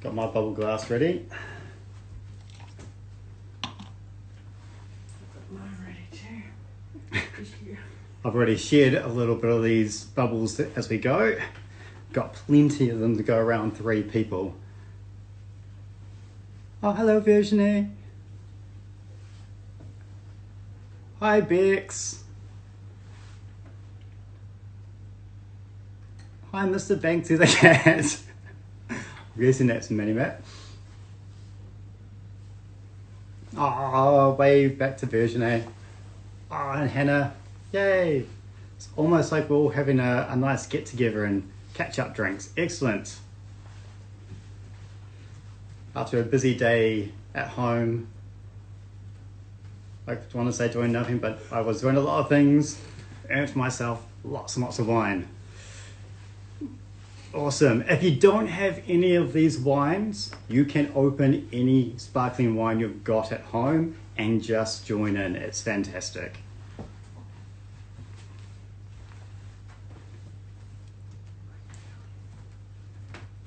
Got my bubble glass ready. Got mine ready too. I've already shared a little bit of these bubbles as we go. Got plenty of them to go around 3 people. Oh, hello Virginie. Hi Bex. Hi Mr. Banksy the cat. I'm guessing that's Minimat. Oh, wave back to Virginie. Oh, and Hannah. Yay. It's almost like we're all having a nice get together and catch up drinks. Excellent. After a busy day at home, I want to say doing nothing, but I was doing a lot of things, earned myself lots and lots of wine. Awesome. If you don't have any of these wines, you can open any sparkling wine you've got at home and just join in. It's fantastic.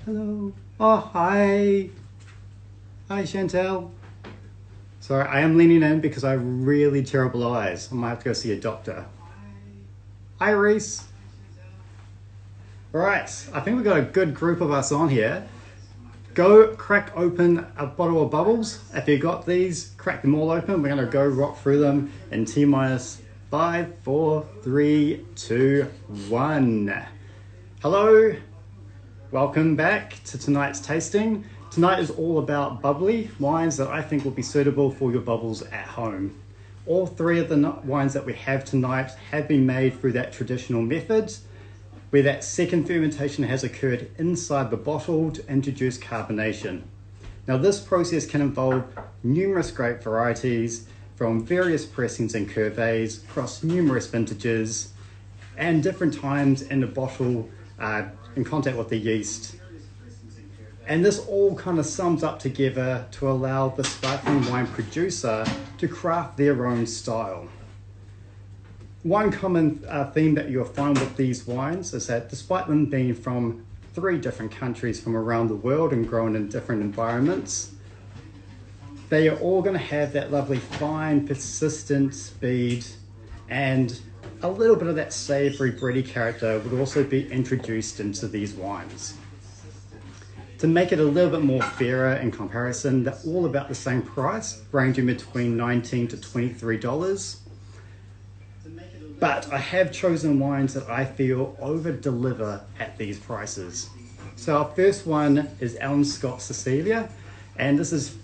Hello. Oh, hi. Hi, Chantel. Sorry, I am leaning in because I have really terrible eyes. I might have to go see a doctor. Hi, Reese. All right, I think we've got a good group of us on here. Go crack open a bottle of bubbles. If you've got these, crack them all open. We're gonna go rock through them in T-minus 5, 4, 3, 2, 1. Hello, welcome back to tonight's tasting. Tonight is all about bubbly wines that I think will be suitable for your bubbles at home. All 3 of the wines that we have tonight have been made through that traditional method, where that second fermentation has occurred inside the bottle to introduce carbonation. Now this process can involve numerous grape varieties from various pressings and cuvées across numerous vintages and different times in the bottle in contact with the yeast. And this all kind of sums up together to allow the sparkling wine producer to craft their own style. One common theme that you'll find with these wines is that despite them being from 3 different countries from around the world and grown in different environments, they are all going to have that lovely fine, persistent speed, and a little bit of that savoury bready character would also be introduced into these wines. To make it a little bit more fairer in comparison, they're all about the same price, ranging between $19 to $23. But I have chosen wines that I feel over-deliver at these prices. So our first one is Allan Scott Cecilia, and this is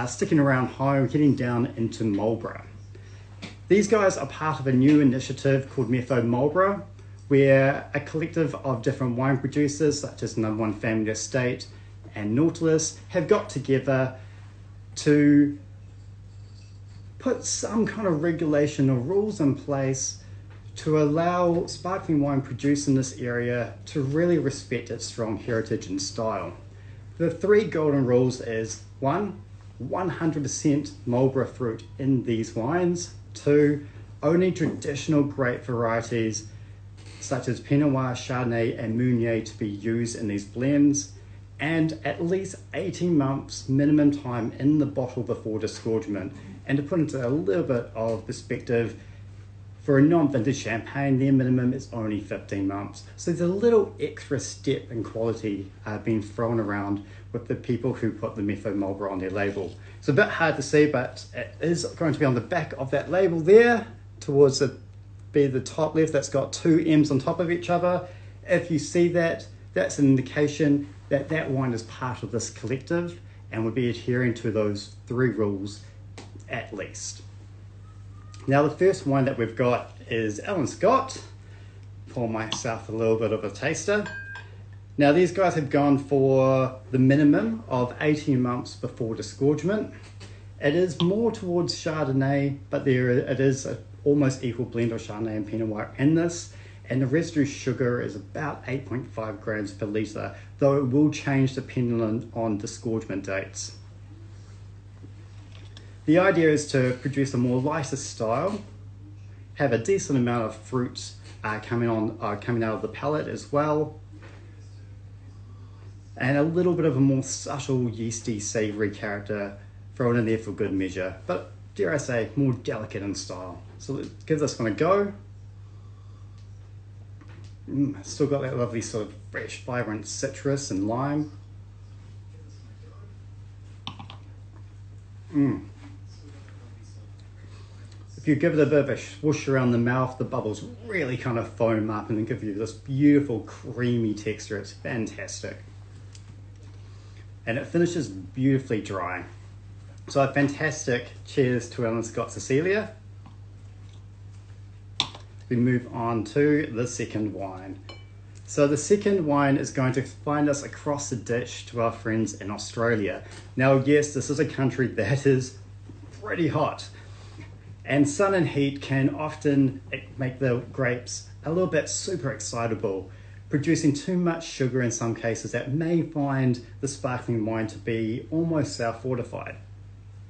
sticking around home, getting down into Marlborough. These guys are part of a new initiative called Methode Marlborough, where a collective of different wine producers, such as No. 1 Family Estate and Nautilus, have got together to put some kind of regulation or rules in place to allow sparkling wine produced in this area to really respect its strong heritage and style. The 3 golden rules is 1, 100% Marlborough fruit in these wines. 2, only traditional grape varieties such as Pinot Noir, Chardonnay and Meunier to be used in these blends, and at least 18 months minimum time in the bottle before disgorgement. And to put into a little bit of perspective, for a non-vintage champagne, their minimum is only 15 months. So there's a little extra step in quality being thrown around with the people who put the Methode Marlborough on their label. It's a bit hard to see, but it is going to be on the back of that label there, towards the top left, that's got 2 M's on top of each other. If you see that, that's an indication that that wine is part of this collective and would be adhering to those 3 rules at least. Now the first wine that we've got is Allan Scott. Pour myself a little bit of a taster. Now these guys have gone for the minimum of 18 months before disgorgement. It is more towards Chardonnay, but it is an almost equal blend of Chardonnay and Pinot Noir in this. And the residue sugar is about 8.5 grams per litre, though it will change depending on disgorgement dates. The idea is to produce a more lighter style, have a decent amount of fruit coming out of the palate as well, and a little bit of a more subtle yeasty savoury character thrown in there for good measure, but dare I say more delicate in style. So let's give this one a go. Still got that lovely sort of fresh, vibrant citrus and lime. If you give it a bit of a swoosh around the mouth, the bubbles really kind of foam up and then give you this beautiful creamy texture. It's fantastic. And it finishes beautifully dry. So a fantastic cheers to Allan Scott Cecilia. We move on to the second wine. So the second wine is going to find us across the ditch to our friends in Australia. Now, yes, this is a country that is pretty hot, and sun and heat can often make the grapes a little bit super excitable, producing too much sugar in some cases that may find the sparkling wine to be almost self-fortified.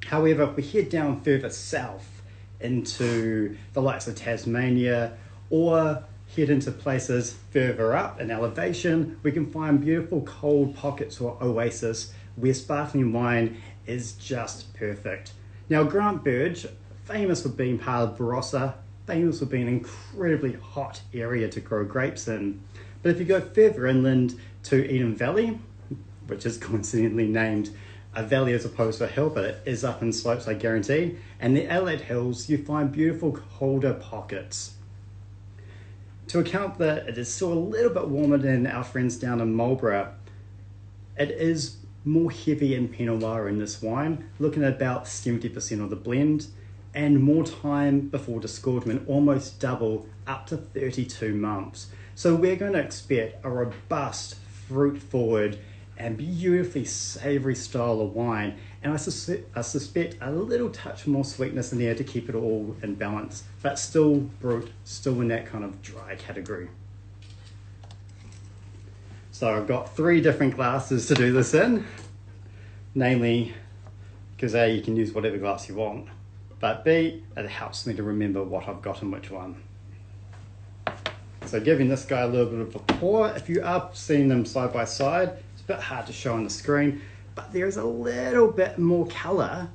However, if we head down further south into the likes of Tasmania or head into places further up in elevation, we can find beautiful cold pockets or oasis where sparkling wine is just perfect. Now, Grant Burge, famous for being part of Barossa, famous for being an incredibly hot area to grow grapes in. But if you go further inland to Eden Valley, which is coincidentally named a valley as opposed to a hill, but it is up in slopes, I guarantee, and the Adelaide Hills, you find beautiful colder pockets. To account that it is still a little bit warmer than our friends down in Marlborough, it is more heavy in Pinot Noir in this wine, looking at about 70% of the blend, and more time before disgorgement, almost double, up to 32 months. So we're going to expect a robust, fruit-forward, and beautifully savoury style of wine, and I suspect a little touch more sweetness in there to keep it all in balance, but still brut, still in that kind of dry category. So I've got 3 different glasses to do this in, namely, because A, you can use whatever glass you want, but B, it helps me to remember what I've got in which one. So giving this guy a little bit of a pour. If you are seeing them side by side, it's a bit hard to show on the screen, but there is a little bit more colour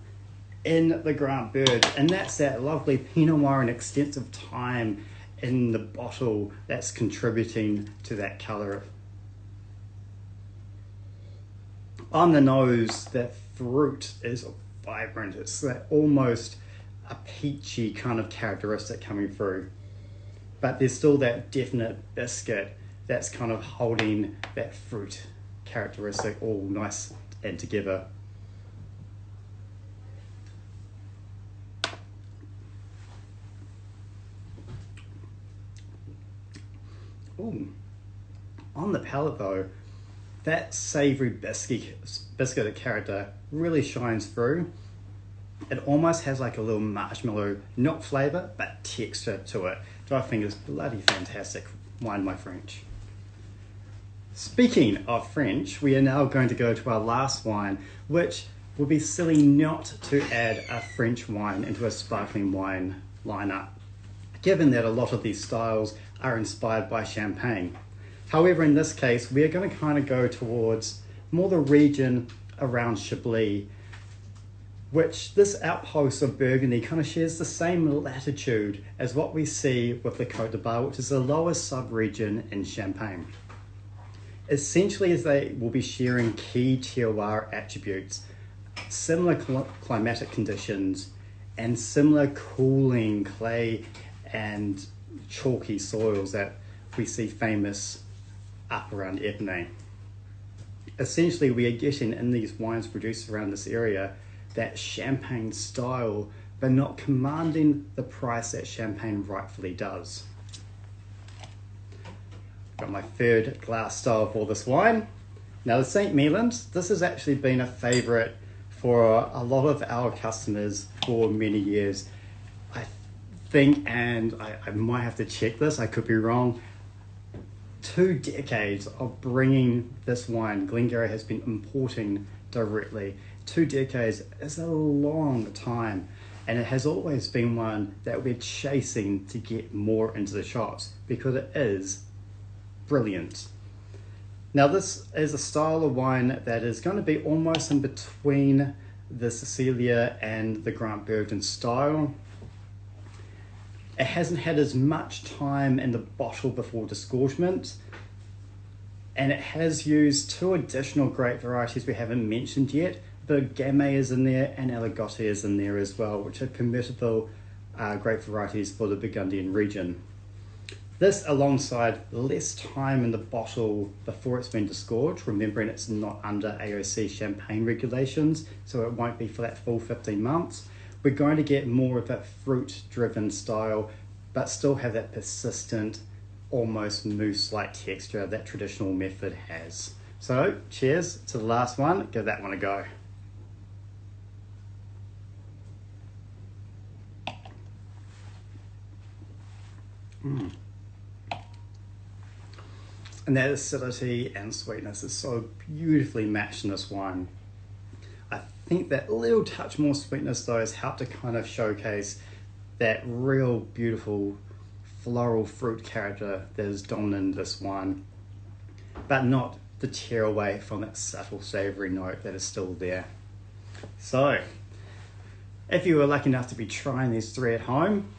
in the Grant Burge, and that's that lovely Pinot Noir and extensive time in the bottle that's contributing to that colour. On the nose, that fruit is vibrant. It's that almost a peachy kind of characteristic coming through. But there's still that definite biscuit that's kind of holding that fruit characteristic all nice and together. Ooh. On the palate though, that savoury biscuit character really shines through. It almost has like a little marshmallow, not flavour, but texture to it. Which I think is bloody fantastic wine, my French. Speaking of French, we are now going to go to our last wine, which would be silly not to add a French wine into a sparkling wine lineup, given that a lot of these styles are inspired by champagne. However, in this case, we're going to kind of go towards more the region around Chablis, which this outpost of Burgundy kind of shares the same latitude as what we see with the Côte de Bar, which is the lowest sub-region in Champagne. Essentially, as they will be sharing key terroir attributes, similar climatic conditions, and similar cooling clay and chalky soils that we see famous up around Epinay. Essentially, we are getting in these wines produced around this area that champagne style, but not commanding the price that champagne rightfully does. Got my third glass style for this wine. Now the St. Meyland, this has actually been a favourite for a lot of our customers for many years. I think, and I might have to check this, I could be wrong, 2 decades of bringing this wine, Glengarry has been importing directly. 2 decades is a long time, and it has always been one that we're chasing to get more into the shops because it is brilliant. Now this is a style of wine that is going to be almost in between the Cecilia and the Grant Burgeon style. It hasn't had as much time in the bottle before disgorgement, and it has used 2 additional grape varieties we haven't mentioned yet. Burge is in there and Aligotti is in there as well, which are commercial grape varieties for the Burgundian region. This alongside less time in the bottle before it's been disgorged, remembering it's not under AOC champagne regulations, so it won't be for that full 15 months. We're going to get more of a fruit-driven style, but still have that persistent, almost mousse-like texture that traditional method has. So, cheers to the last one. Give that one a go. And that acidity and sweetness is so beautifully matched in this wine. I think that little touch more sweetness though has helped to kind of showcase that real beautiful floral fruit character that is dominant in this wine, but not to tear away from that subtle savoury note that is still there. So, if you were lucky enough to be trying these 3 at home,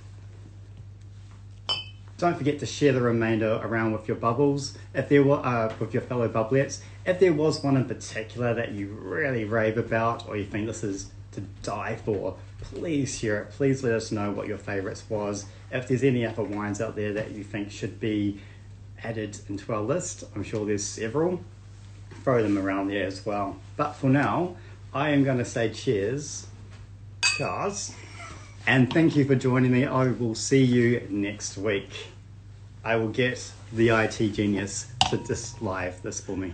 don't forget to share the remainder around with your bubbles, if there were, with your fellow bubblets. If there was one in particular that you really rave about or you think this is to die for, please share it. Please let us know what your favourites was. If there's any other wines out there that you think should be added into our list, I'm sure there's several, throw them around there as well. But for now, I am going to say cheers, and thank you for joining me. I will see you next week. I will get the IT genius to live this for me.